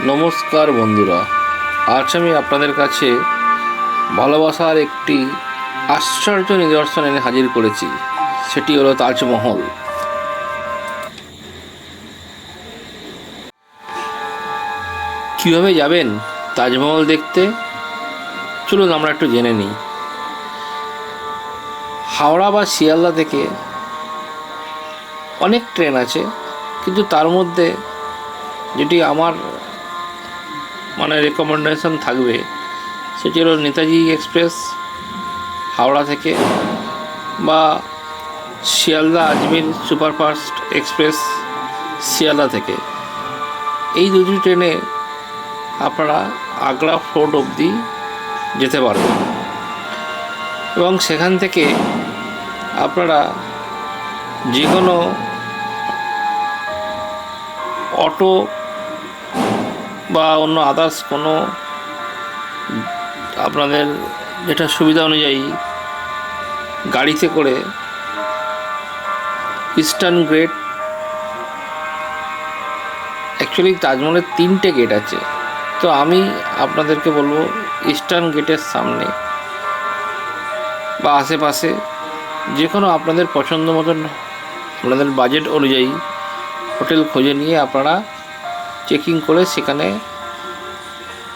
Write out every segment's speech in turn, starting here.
নমস্কার বন্ধুরা, আজ আমি আপনাদের কাছে ভালোবাসার একটি আশ্চর্য নিদর্শন এনে হাজির করেছি। সেটি হলো তাজমহল। কীভাবে যাবেন তাজমহল দেখতে, চলুন আমরা একটু জেনে নিই। হাওড়া বা শিয়ালদা থেকে অনেক ট্রেন আছে, কিন্তু তার মধ্যে যেটি আমার রেকমেন্ডেশন থাকবে সেটি হলো নেতাজি এক্সপ্রেস হাওড়া থেকে, বা শিয়ালদা আজমির সুপারফাস্ট এক্সপ্রেস শিয়ালদা থেকে। এই দুটি ট্রেনে আপনারা আগ্রা ফোর্ট অবধি যেতে পারবেন এবং সেখান থেকে আপনারা যে কোনো অটো বা অন্য আদার্স কোনো আপনাদের যেটা সুবিধা অনুযায়ী গাড়িতে করে ইস্টার্ন গেট, অ্যাকচুয়ালি তাজমহলের 3টে গেট আছে, তো আমি আপনাদেরকে বলবো ইস্টার্ন গেটের সামনে বা আশেপাশে যে কোনো আপনাদের পছন্দ মতন আপনাদের বাজেট অনুযায়ী হোটেল খুঁজে নিয়ে আপনারা চেকিং করে সেখানে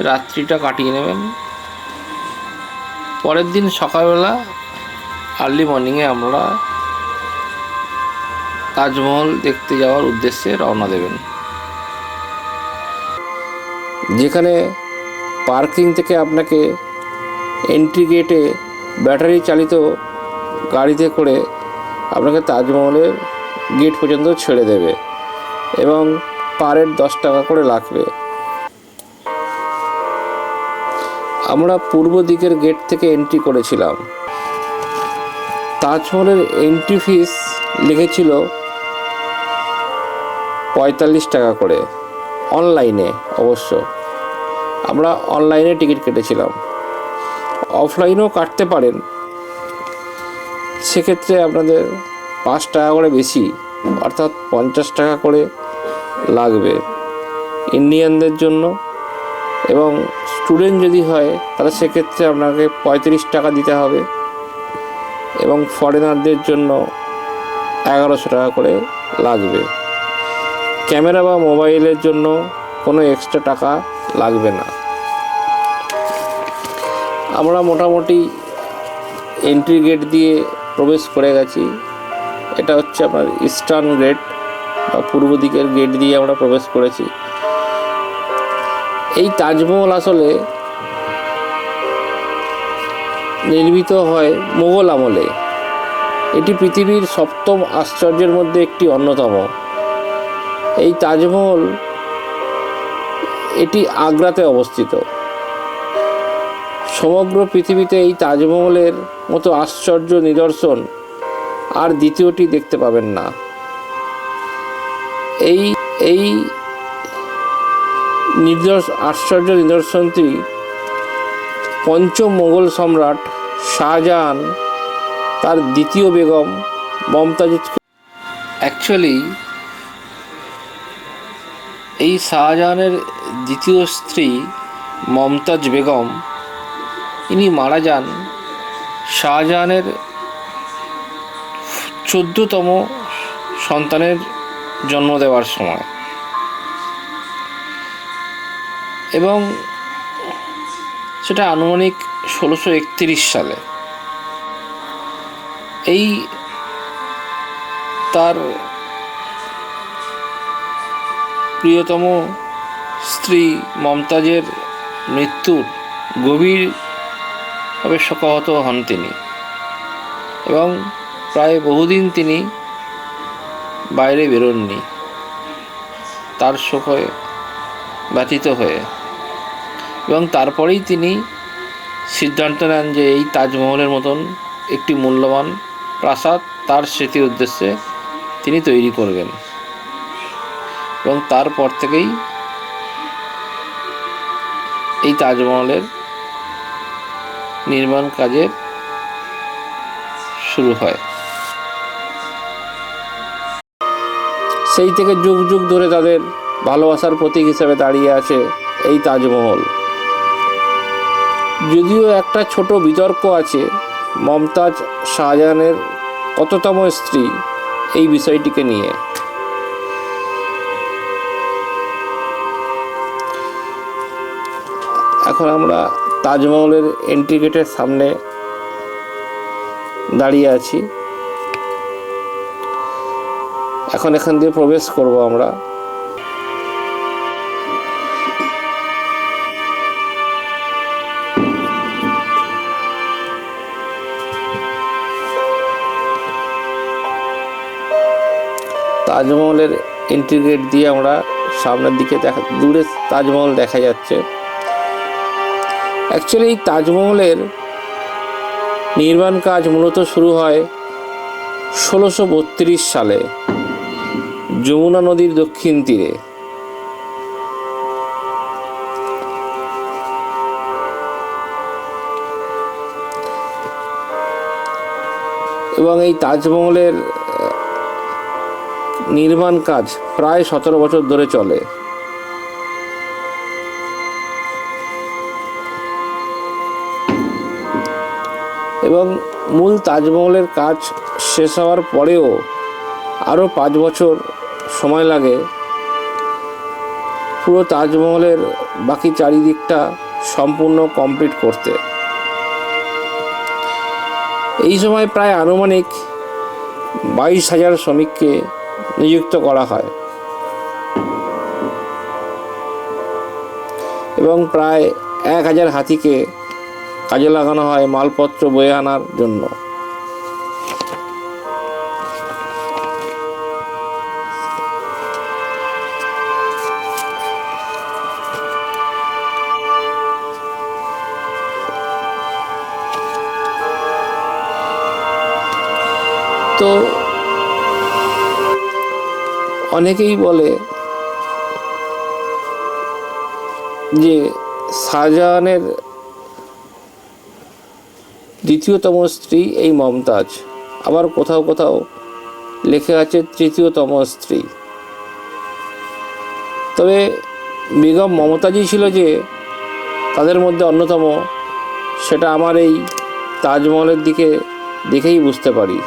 রাত্রিটা কাটিয়ে নেবেন। পরের দিন সকালবেলা আর্লি মর্নিংয়ে আমরা তাজমহল দেখতে যাওয়ার উদ্দেশ্যে রওনা দেবেন। যেখানে পার্কিং থেকে আপনাকে এন্ট্রি গেটে ব্যাটারি চালিত গাড়িতে করে আপনাকে তাজমহলের গেট পর্যন্ত ছেড়ে দেবে এবং পার হেড 10 টাকা করে লাগবে। আমরা পূর্ব দিকের গেট থেকে এন্ট্রি করেছিলাম। তাজমহলের এন্ট্রি ফিস লিখেছিল 45 টাকা করে, অনলাইনে অবশ্য। আমরা অনলাইনে টিকিট কেটেছিলাম, অফলাইনেও কাটতে পারেন, সেক্ষেত্রে আপনাদের 5 টাকা করে বেশি, অর্থাৎ 50 টাকা করে লাগবে ইন্ডিয়ানদের জন্য। এবং স্টুডেন্ট যদি হয় তাহলে সেক্ষেত্রে আপনাকে 35 টাকা দিতে হবে এবং ফরেনারদের জন্য 1100 টাকা করে লাগবে। ক্যামেরা বা মোবাইলের জন্য কোনো এক্সট্রা টাকা লাগবে না। আমরা মোটামুটি এন্ট্রি গেট দিয়ে প্রবেশ করে গেছি। এটা হচ্ছে আপনার ইস্টার্ন গেট বা পূর্ব দিকের গেট দিয়ে আমরা প্রবেশ করেছি। এই তাজমহল আসলে নির্মিত হয় মুঘল আমলে। এটি পৃথিবীর 7ম আশ্চর্যের মধ্যে একটি অন্যতম। এই তাজমহল এটি আগ্রাতে অবস্থিত। সমগ্র পৃথিবীতে এই তাজমহলের মতো আশ্চর্য নিদর্শন আর দ্বিতীয়টি দেখতে পাবেন না। এই আশ্চর্য নিদর্শনটি পঞ্চম মোগল সম্রাট শাহজাহান তার দ্বিতীয় বেগম মমতাজ, অ্যাকচুয়ালি এই শাহজাহানের দ্বিতীয় স্ত্রী মমতাজ বেগম, ইনি মারা যান শাহজাহানের 14তম সন্তানের জন্ম দেওয়ার সময়, এবং সেটা আনুমানিক 1631 সালে। এই তার প্রিয়তম স্ত্রী মমতাজের মৃত্যুর গভীরভাবে শোকাহত হন তিনি, এবং প্রায় বহুদিন তিনি বাইরে বেরোননি তার শোকে ব্যথিত হয়ে। এবং তারপরেই তিনি সিদ্ধান্ত নেন যে এই তাজমহলের মতন একটি মূল্যবান প্রাসাদ তার স্মৃতির উদ্দেশ্যে তিনি তৈরি করবেন, এবং তারপর থেকেই এই তাজমহলের নির্মাণ কাজের শুরু হয়। সেই থেকে যুগ যুগ ধরে তাদের ভালোবাসার প্রতীক হিসেবে দাঁড়িয়ে আছে এই তাজমহল। যদিও একটা ছোট বিতর্ক আছে মমতাজ শাহজাহানের কততম স্ত্রী এই বিষয়টিকে নিয়ে। এখন আমরা তাজমহলের এন্ট্রি গেটের সামনে দাঁড়িয়ে আছি। এখন এখান দিয়ে প্রবেশ করব আমরা। তাজমহলের এন্ট্রি গেট দিয়ে আমরা সামনের দিকে দূরে তাজমহল দেখা যাচ্ছে। অ্যাকচুয়ালি এই তাজমহলের নির্মাণ কাজ মূলত শুরু হয় 1632 সালে যমুনা নদীর দক্ষিণ তীরে। এবং এই তাজমহলের নির্মাণ কাজ প্রায় 17 বছর ধরে চলে। এবং মূল তাজমহলের কাজ শেষ হওয়ার পরেও আরও 5 বছর সময় লাগে পুরো তাজমহলের বাকি চারিদিকটা সম্পূর্ণ কমপ্লিট করতে। এই সময় প্রায় আনুমানিক 22,000 শ্রমিককে নিযুক্ত করা হয় এবং প্রায় 1,000 হাতিকে কাজে লাগানো হয় মালপত্র বয়ে আনার জন্য। তো অনেকেই বলে যে শাহজাহানের দ্বিতীয়তম স্ত্রী এই মমতাজ, আবার কোথাও কোথাও লেখা আছে তৃতীয়তম স্ত্রী। তবে বেগম মমতাজই ছিল যে তাদের মধ্যে অন্যতম, সেটা আমার এই তাজমহলের দিকে দেখেই বুঝতে পারি।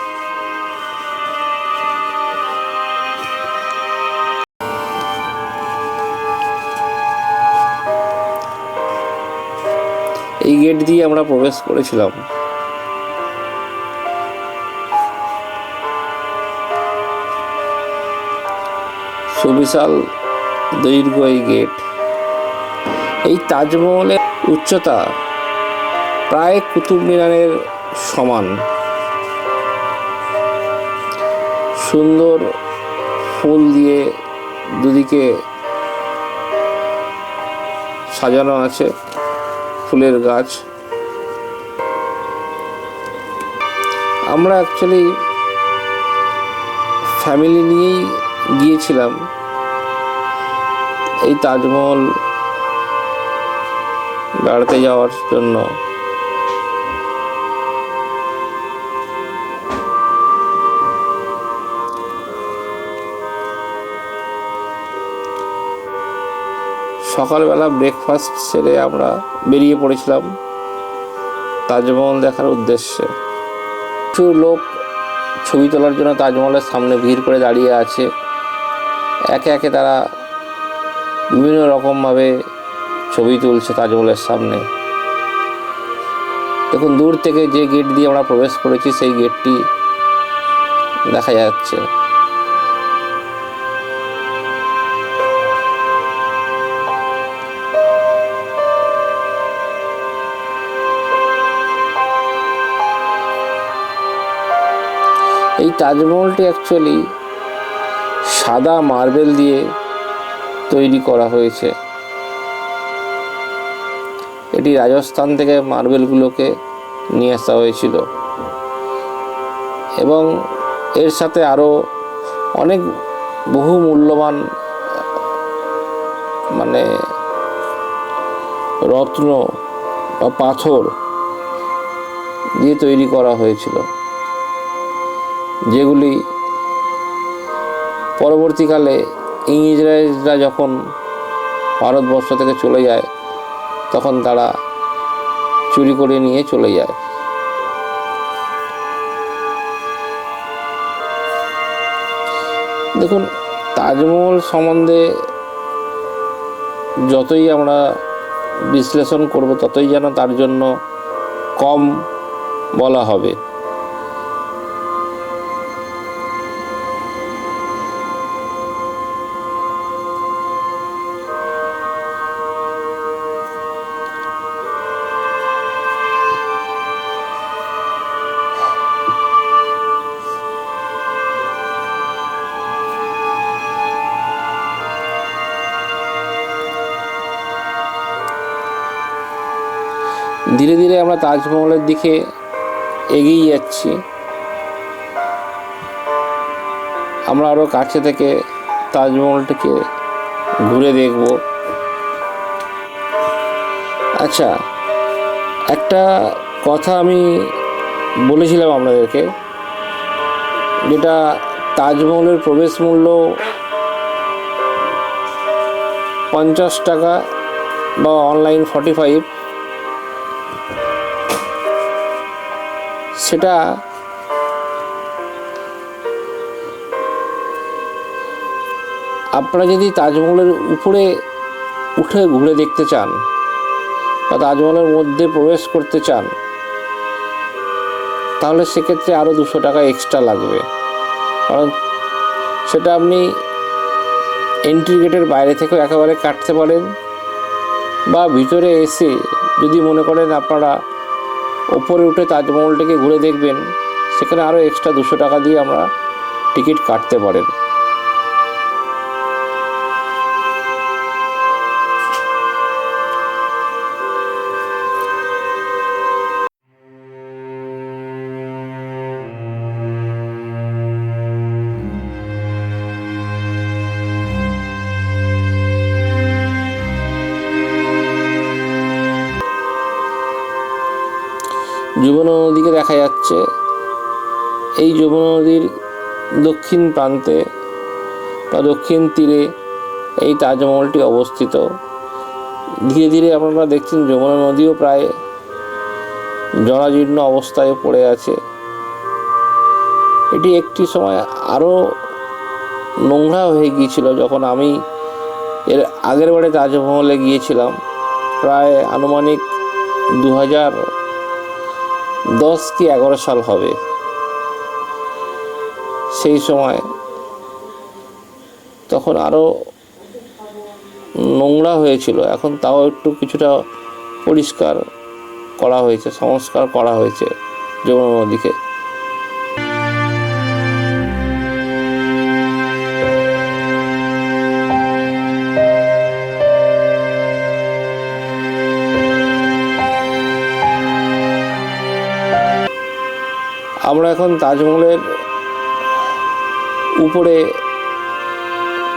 এই গেট দিয়ে আমরা প্রবেশ করেছিলাম। সুবিশাল দৈর্ঘ্য এই গেট। এই তাজমহলের উচ্চতা প্রায় কুতুব মিনারের সমান। সুন্দর ফুল দিয়ে দুদিকে সাজানো আছে, ফুলের গাছ। আমরা অ্যাকচুয়ালি ফ্যামিলি নিয়েই গিয়েছিলাম এই তাজমহল বেড়াতে যাওয়ার জন্য। সকালবেলা ব্রেকফাস্ট সেরে আমরা বেরিয়ে পড়েছিলাম তাজমহল দেখার উদ্দেশ্যে। কিছু লোক ছবি তোলার জন্য তাজমহলের সামনে ভিড় করে দাঁড়িয়ে আছে। একে একে তারা বিভিন্ন রকমভাবে ছবি তুলছে তাজমহলের সামনে। দেখুন, দূর থেকে যে গেট দিয়ে আমরা প্রবেশ করেছি সেই গেটটি দেখা যাচ্ছে। এই তাজমহলটি অ্যাকচুয়ালি সাদা মার্বেল দিয়ে তৈরি করা হয়েছে। এটি রাজস্থান থেকে মার্বেলগুলোকে নিয়ে আসা হয়েছিল এবং এর সাথে আরও অনেক বহু মূল্যবান রত্ন বা পাথর দিয়ে তৈরি করা হয়েছিল, যেগুলি পরবর্তীকালে ইংরেজরা যখন ভারতবর্ষ থেকে চলে যায় তখন তারা চুরি করে নিয়ে চলে যায়। দেখুন, তাজমহল সম্বন্ধে যতই আমরা বিশ্লেষণ করব ততই যেন তার জন্য কম বলা হবে। ধীরে ধীরে আমরা তাজমহলের দিকে এগিয়ে যাচ্ছি। আমরা আরও কাছে থেকে তাজমহলটিকে ঘুরে দেখব। আচ্ছা, একটা কথা আমি বলেছিলাম আপনাদেরকে, যেটা তাজমহলের প্রবেশ মূল্য 50 টাকা বা অনলাইন 45, সেটা আপনারা যদি তাজমহলের উপরে উঠে ঘুরে দেখতে চান বা তাজমহলের মধ্যে প্রবেশ করতে চান, তাহলে সেক্ষেত্রে আরও 200 টাকা এক্সট্রা লাগবে। কারণ সেটা আপনি এন্ট্রি গেটের বাইরে থেকেও একেবারে কাটতে পারেন, বা ভিতরে এসে যদি মনে করেন আপনারা ওপরে উঠে তাজমহলটাকে ঘুরে দেখবেন, সেখানে আরও এক্সট্রা 200 টাকা দিয়ে আমরা টিকিট কাটতে পারেন। যমুনা নদীকে দেখা যাচ্ছে। এই যমুনা নদীর দক্ষিণ প্রান্তে বা দক্ষিণ তীরে এই তাজমহলটি অবস্থিত। ধীরে ধীরে আপনারা দেখছেন যমুনা নদীও প্রায় জরাজীর্ণ অবস্থায় পড়ে আছে। এটি একটি সময় আরও নোংরা হয়ে গিয়েছিল। যখন আমি এর আগের বারে তাজমহলে গিয়েছিলাম, প্রায় আনুমানিক 2010 কি 11 সাল হবে, সেই সময় তখন আরও নোংরা হয়েছিল। এখন তাও একটু কিছুটা পরিষ্কার করা হয়েছে, সংস্কার করা হয়েছে যমুনা নদীকে। আমরা এখন তাজমহলের উপরে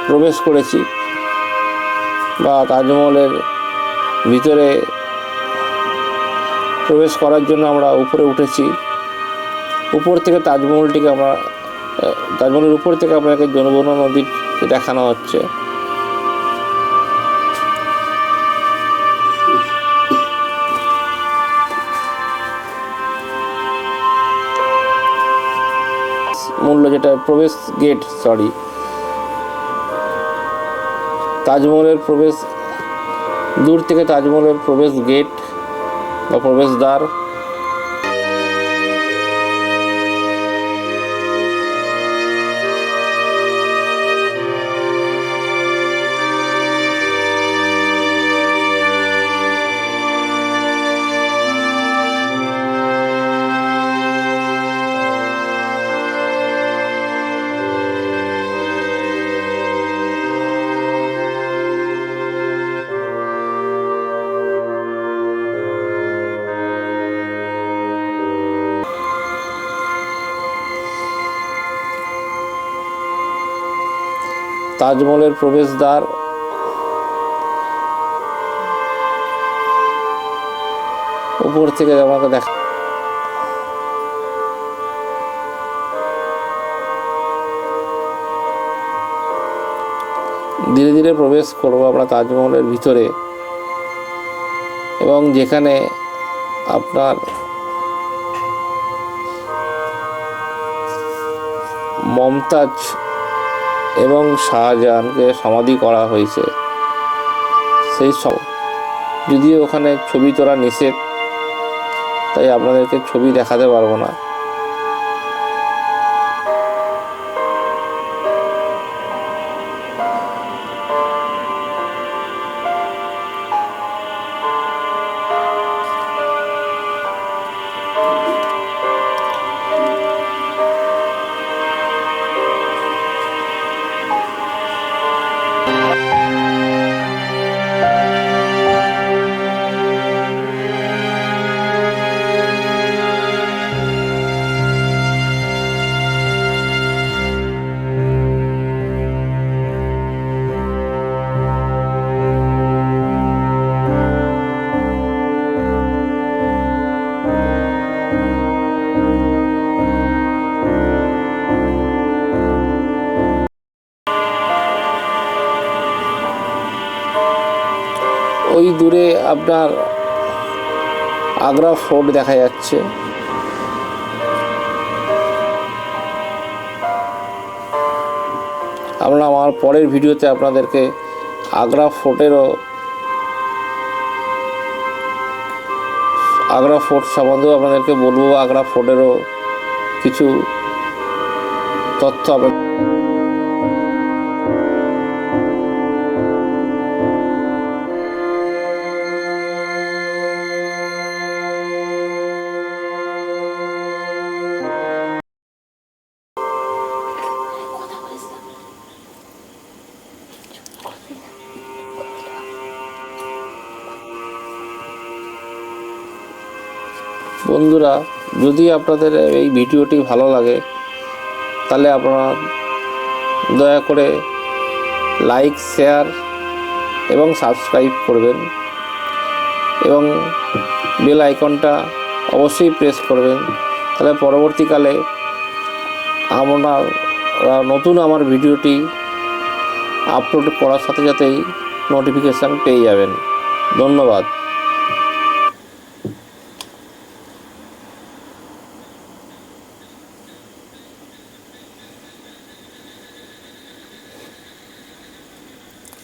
প্রবেশ করেছি, বা তাজমহলের ভিতরে প্রবেশ করার জন্য আমরা উপরে উঠেছি। উপর থেকে তাজমহলটিকে তাজমহলের উপর থেকে আপনাকে যমুনা নদী দেখানো হচ্ছে। মূল্য যেটা প্রবেশ গেট, তাজমহলের প্রবেশ, দূর থেকে তাজমহলের প্রবেশ গেট বা প্রবেশদ্বার। তাজমহলের প্রবেশদ্বার, উপর থেকে আমাকে দেখা। ধীরে ধীরে প্রবেশ করব আমরা তাজমহলের ভিতরে, এবং যেখানে আপনার মমতাজ এবং শাহজাহানকে সমাধি করা হয়েছে সেই সব, যদিও ওখানে ছবি তোলা নিষেধ, তাই আপনাদেরকে ছবি দেখাতে পারবো না। ওই দূরে আপনার আগ্রা ফোর্ট দেখা যাচ্ছে। আমরা আমার পরের ভিডিওতে আপনাদেরকে আগ্রা ফোর্ট সম্বন্ধেও আপনাদেরকে বলবো, আগ্রা ফোর্টেরও কিছু তথ্য বন্ধুরা, যদি আপনাদের এই ভিডিওটি ভালো লাগে তাহলে আপনারা দয়া করে লাইক, শেয়ার এবং সাবস্ক্রাইব করবেন, এবং বেল আইকনটা অবশ্যই প্রেস করবেন। তাহলে পরবর্তীকালে আপনারা নতুন আমার ভিডিওটি আপলোড করার সাথে সাথেই নোটিফিকেশান পেয়ে যাবেন। ধন্যবাদ।